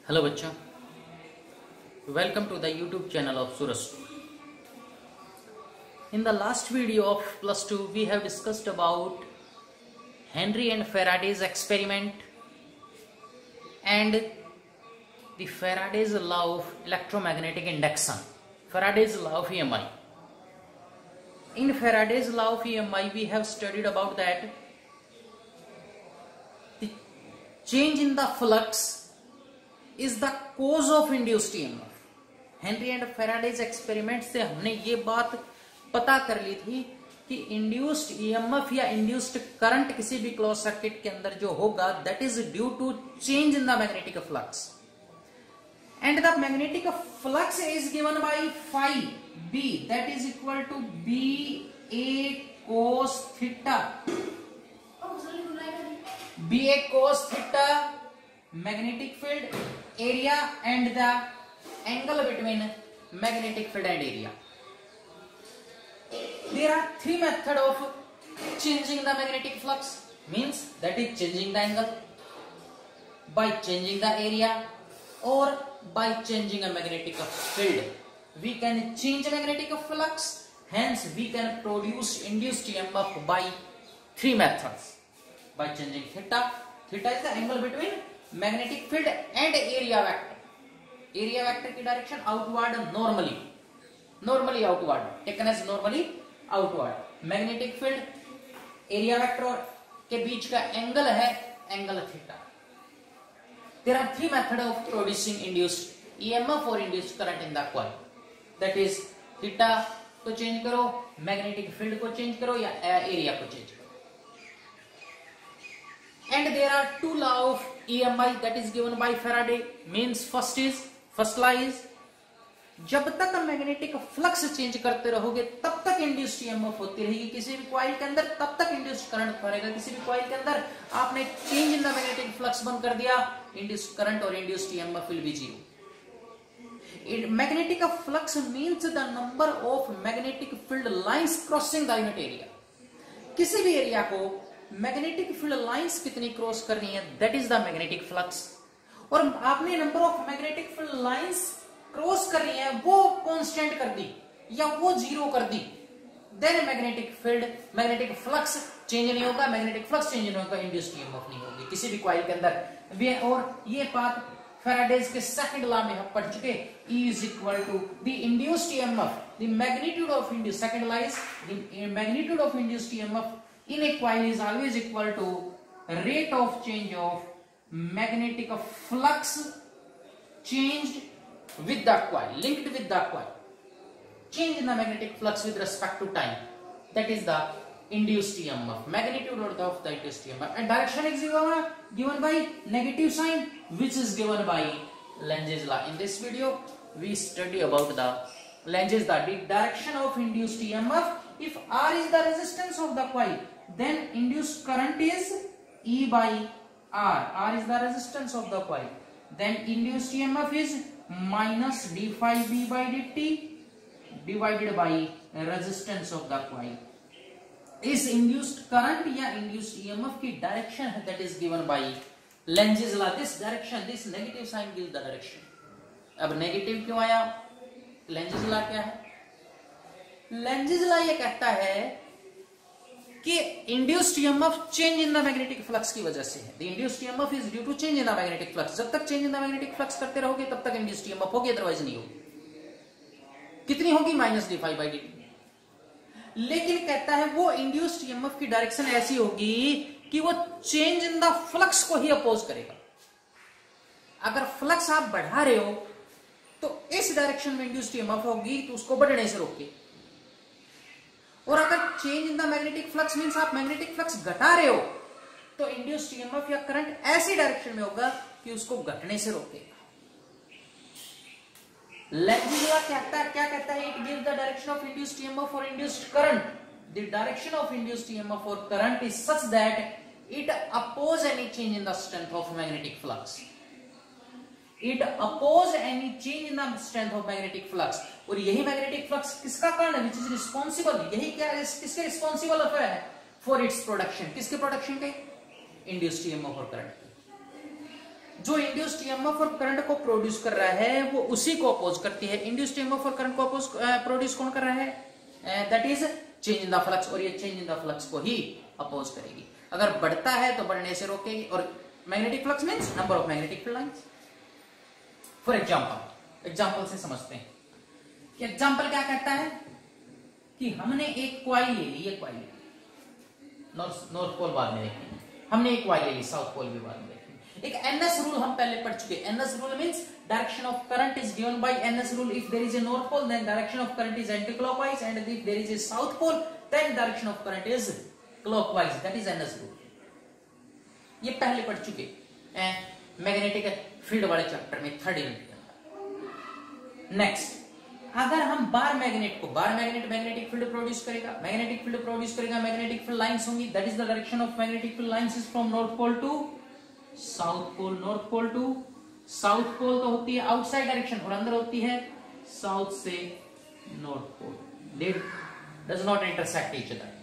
Hello बच्चों, welcome to the YouTube channel of Suraj. In the last video of plus 2 we have discussed about Henry and Faraday's experiment and the Faraday's law of electromagnetic induction, Faraday's law of EMI. In Faraday's law of EMI we have studied about that the change in the flux is the cause of induced EMF. Henry and Faraday's experiment से हमने ये बात पता कर ली थी कि induced EMF या इंड्यूस्ड करंट किसी भी क्लोज सर्किट के अंदर जो होगा that is due to change in the magnetic flux and the magnetic flux is given by phi B that is equal to B A cos theta B A cos theta magnetic field area and the angle between magnetic field and area. There are three methods of changing the magnetic flux, means that is changing the angle, by changing the area or by changing a magnetic field. We can change magnetic flux, hence we can produce induced EMF by three methods. By changing theta, theta is the angle between magnetic field and area vector की direction outward normally outward taken as normally outward magnetic field area vector के बीच का angle है angle theta. There are three method of producing induced EMF और induced current in the coil, that is theta को change करो, magnetic field को change करो या एरिया को चेंज करो. And there are two law of EMI that is given by Faraday, means first law is जब तक मैग्नेटिक फ्लक्स चेंज करते रहोगे तब तक इंड्यूस्ड ईएमएफ होती रहेगी किसी भी कॉइल के अंदर, तब तक इंड्यूस्ड करंट फरेगा. किसी भी कॉइल के अंदर आपने change in the magnetic flux बंद कर दिया, इंड्यूस्ड करंट और induced EMF will be zero. Magnetic flux means the number of magnetic field lines crossing the unit area. किसी भी एरिया को मैग्नेटिक फील्ड लाइंस कितनी क्रॉस करनी है that is the magnetic flux. और आपने number of magnetic field lines cross करनी है वो कांस्टेंट कर दी या वो जीरो कर दी, देन मैग्नेटिक फ्लक्स चेंज नहीं होगा, मैग्नेटिक फ्लक्स चेंज नहीं होगा, इंड्यूस्ड ईएमएफ नहीं होगी किसी भी कॉइल के अंदर. और ये बात फैराडेज के सेकंड लॉ में हम पढ़ चुके. E is equal to the induced EMF, the magnitude of induced, second law is the magnitude of induced EMF in a coil is always equal to rate of change of magnetic flux changed with the coil, linked with the coil. Change in the magnetic flux with respect to time, that is the induced EMF, magnitude of the induced EMF. And direction is given by negative sign, which is given by Lenge's law. In this video we study about the Lenge's law, the direction of induced EMF. If R is the resistance of the coil, then induced current is E by R. R is the resistance of the coil. Then induced EMF is minus d phi b by dt divided by resistance of the coil. इस induced current या induced EMF की direction है that is given by Lenge's law. This direction, this negative sign gives the direction. अब negative क्यों आया? Lenge's law क्या है? Lenge's law ये कहता है कि induced EMF change in the magnetic flux की वजह से है. The induced EMF is due to change in the magnetic flux. जब तक change in the magnetic flux करते रहोगे तब तक इंड्यूस्ड ईएमएफ होगी, अदरवाइज नहीं होगी. कितनी होगी? Minus d phi by d. लेकिन कहता है वो इंड्यूस्ड ईएमएफ की डायरेक्शन ऐसी होगी कि वो चेंज इन द फ्लक्स को ही अपोज करेगा. अगर फ्लक्स आप बढ़ा रहे हो तो इस डायरेक्शन में इंड्यूस्ड ईएमएफ होगी तो उसको बढ़ने से रोके. और अगर change in the magnetic flux means आप मैग्नेटिक फ्लक्स घटा रहे हो तो इंड्यूस्ड ईएमएफ या करंट ऐसी डायरेक्शन में होगा कि उसको घटने से रोकेगा. लेंजेस लॉ क्या कहता है? It gives the direction of induced EMF और induced current. The direction of induced EMF और current is such that it oppose any change in the strength of magnetic flux. It oppose any change in the strength of magnetic flux. और यही magnetic flux किसका कारण है? Which is responsible, यही क्या है, किसके रिस्पॉन्सिबल है फॉर इट्स प्रोडक्शन? किसके प्रोडक्शन के? इंड्यूस्ड ईएमएफ और करंट. जो इंड्यूस्ड ईएमएफ और करंट को प्रोड्यूस कर रहा है वो उसी को अपोज करती है। इंड्यूस्ड ईएमएफ और करंट को अपोज प्रोड्यूस कौन कर रहा है? That is change in the flux, और ये चेंज इन द फ्लक्स को ही अपोज करेगी। अगर बढ़ता है तो बढ़ने से रोकेगी, और magnetic flux means number of magnetic field lines. For example से समझते हैं कि एग्जांपल क्या कहता है कि हमने एक कॉइल ले ली, ये कॉइल नॉर्थ पोल बाद में देखेंगे, हमने एक कॉइल ले ली, साउथ पोल भी बाद में देखेंगे। एक एनएस रूल हम पहले पढ़ चुके। NS rule means direction of current is given by NS rule. If there is a north pole then direction of current is anti clockwise, and if there is a south pole then direction of current is clockwise, that is NS rule. ये पहले पढ़ चुके magnetic field वाले chapter में, third unit के अंदर। Next, अगर हम बार मैग्नेट को, bar magnet magnetic field produce करेगा, मैग्नेटिक फील्ड प्रोड्यूस करेगा, मैग्नेटिक फील्ड लाइंस होंगी, that is the direction of magnetic field lines is from north pole to south pole. North pole to south pole तो होती है outside direction, और अंदर होती है साउथ से north pole. They does not intersect each other.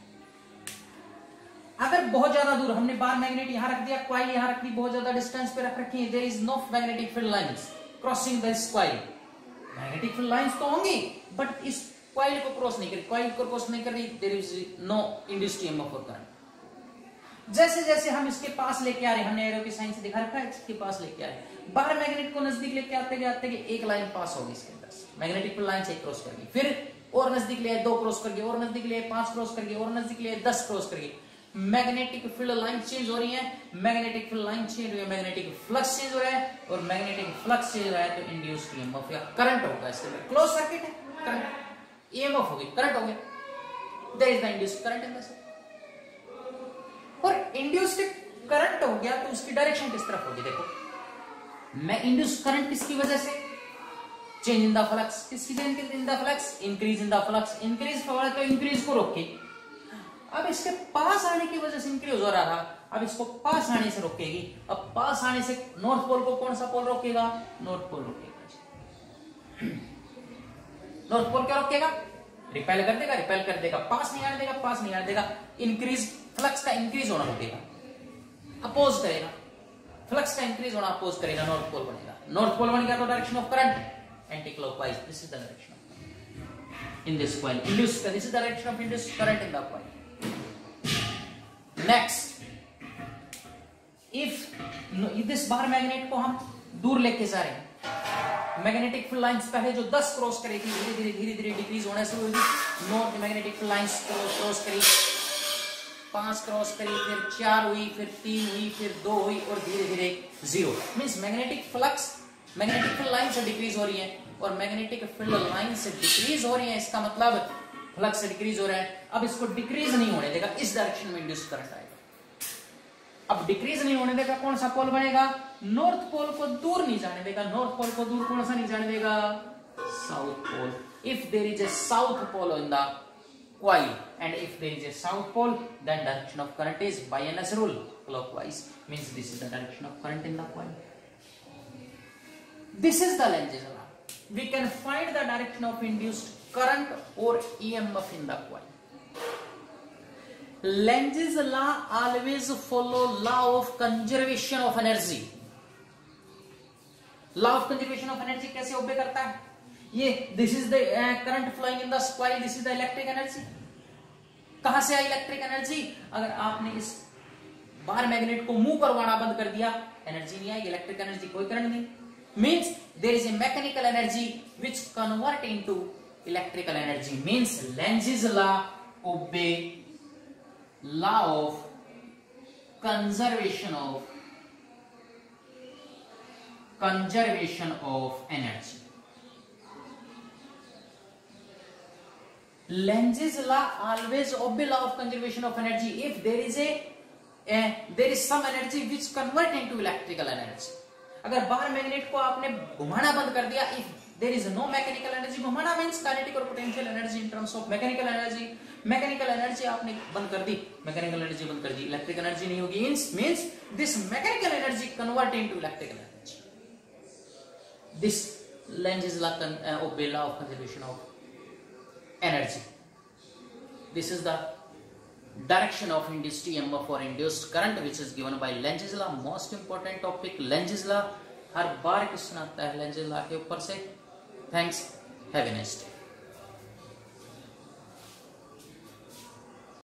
अगर बहुत ज्यादा दूर, हमने बार मैग्नेट यहां रख दिया, कॉइल यहां रख दी, बहुत ज्यादा डिस्टेंस पे रख रखी है, there is no magnetic field lines crossing this coil. Magnetic field lines तो होंगी बट इस कॉइल को क्रॉस नहीं करी, कॉइल को क्रॉस नहीं कर रही, there is no induced EMF और करंट। जैसे जैसे हम इसके पास लेके आ रहे, हमने एरो की साइन से दिखा रखा है, इसके पास लेके आ रहे, बाहर मैग्नेट को नजदीक लेके आते गए एक लाइन पास होगी इसके अंदर से, मैग्नेटिक फील्ड लाइन से क्रॉस करके, फिर और नजदीक ले आए 2 क्रॉस करके, और नजदीक ले आए 5 क्रॉस करके, और नजदीक ले आए 10 क्रॉस करके। मैग्नेटिक फील्ड लाइन चेंज हो रही है, मैग्नेटिक फील्ड लाइन चेंज हो रही है, मैग्नेटिक फ्लक्स चेंज हो रहा है, और मैग्नेटिक फ्लक्स चेंज हो रहा है तो इंड्यूस्ड ईएमएफ या करंट होगा। इसके अंदर क्लोज सर्किट है, करंट, ईएमएफ हो गई, करंट हो गया, there is the induced current in the circuit. और इंड्यूस्ड करंट हो गया तो उसकी डायरेक्शन किस तरफ होगी? देखो, मैं इंड्यूस्ड करंट किसकी वजह से? Change in the flux. किसकी change in the flux? Increase in the flux. Increase हो रहा है तो इंक्रीज को रोके, अब इसके पास आने की वजह से इंक्रीज हो रहा था, अब इसको पास आने से रोकेगी। अब पास आने से नॉर्थ पोल को कौन सा पोल रोकेगा? नॉर्थ पोल रोकेगा। नॉर्थ पोल क्या रोकेगा? रिपेल कर देगा, रिपेल कर देगा, पास नहीं आने देगा, पास नहीं आने देगा। इंक्रीज, फ्लक्स का इंक्रीज होना रोकेगा, अपोज करेगा, फ्लक्स का इंक्रीज होना अपोज करेगा, नॉर्थ पोल बनेगा। नॉर्थ पोल बन गया तो direction of current anti clockwise, this is the direction of in this coil, induced, this is the direction of induced current in the coil. Next, if this bar magnet को हम दूर लेके जा रहे हैं, मैग्नेटिक फील्ड लाइंस पहले जो 10 cross करेगी, धीरे धीरे डिक्रीज होना शुरू होगी। North magnetic field lines cross करी, 5 क्रॉस करी, फिर 4 हुई, फिर 3 हुई, फिर 2 हुई, और धीरे धीरे 0। Means magnetic flux magnetic field line से डिक्रीज हो रही है, और मैग्नेटिक फील्ड लाइन से डिक्रीज हो रही है, इसका मतलब फ्लक्स से डिक्रीज हो रहा है। अब इसको डिक्रीज नहीं होने देगा, इस डायरेक्शन में इंड्यूस करंट आएगा। अब डिक्रीज नहीं होने देगा, कौन सा पोल बनेगा? नॉर्थ पोल को दूर नहीं जाने देगा। नॉर्थ पोल को दूर कौन सा नहीं जाने देगा? South pole. If there is a south pole in the coil, and if there is a south pole, then direction of current is by NS rule clockwise, means this is the direction of current in the coil. This is the Lenz's law. We can find the direction of induced current or EMF in the coil. Lenz's law always follow law of conservation of energy. Law of conservation of energy कैसे obey करता है? ये this is the current flowing in the coil, this is the electric energy. कहां से आई electric energy? अगर आपने इस बार magnet को मूव करवाना बंद कर दिया, एनर्जी नहीं आएगी, इलेक्ट्रिक एनर्जी, कोई करंट नहीं। Means there is a mechanical energy which convert into electrical energy. Means Lenz's law obey law of conservation of energy. Lenz's law always obey law of conservation of energy. If there is some energy which convert into electrical energy. अगर बाहर magnet को आपने घुमाना बंद कर दिया, if there is no mechanical energy, घुमाना means kinetic और potential energy in terms of mechanical energy. Mechanical energy आपने बंद कर दी, mechanical energy बंद कर दी, electric energy नहीं होगी। Means this mechanical energy convert into electrical energy. This Lenz's law obey law of conservation of energy. This is the direction of induced EMF or induced current which is given by Lenz's law. Most important topic Lenz's law, her bar question आता है Lenz's law के ऊपर से. Thanks, have a nice day.